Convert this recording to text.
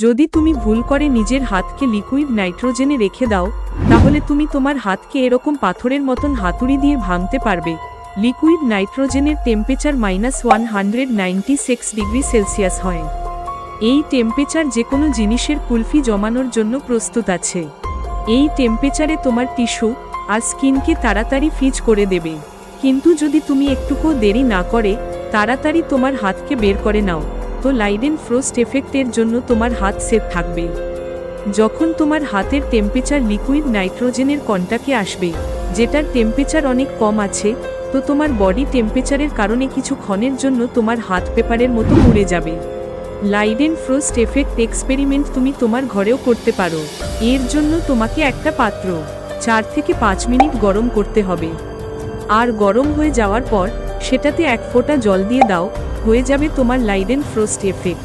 যদি তুমি ভুল করে নিজের হাতকে লিকুইড নাইট্রোজেনে রেখে দাও, তাহলে তুমি তোমার হাতকে এরকম পাথরের মতন হাতুড়ি দিয়ে ভাঙতে পারবে। লিকুইড নাইট্রোজেনের টেম্পারেচার -196 হয়। এই টেম্পারেচার যে কোনো জিনিসের কুলফি জমানোর জন্য প্রস্তুত আছে। এই টেম্পারেচারে তোমার টিস্যু আর স্কিনকে তাড়াতাড়ি ফ্রিজ করে দেবে। কিন্তু যদি তুমি একটুকুও দেরি না করে তাড়াতাড়ি তোমার হাতকে বের করে নাও, তো লাইডেন ফ্রোস্ট এফেক্টের জন্য তোমার হাত সেফ থাকবে। যখন তোমার হাতের টেম্পারেচার লিকুইড নাইট্রোজেনের কন্টাক্টে আসবে, যেটার টেম্পারেচার অনেক কম আছে, তো তোমার বডি টেম্পারেচারের কারণে কিছু ক্ষণের জন্য তোমার হাত পেপারের মতো পুড়ে যাবে। লাইডেন ফ্রোস্ট এফেক্ট এক্সপেরিমেন্ট তুমি তোমার ঘরেও করতে পারো। এর জন্য তোমাকে একটা পাত্র 4 থেকে 5 মিনিট গরম করতে হবে। আর গরম হয়ে যাওয়ার পর সেটাতে 1 ফোঁটা জল দিয়ে দাও, হয়ে যাবে তোমার লাইডেন ফ্রোস্ট এফেক্ট।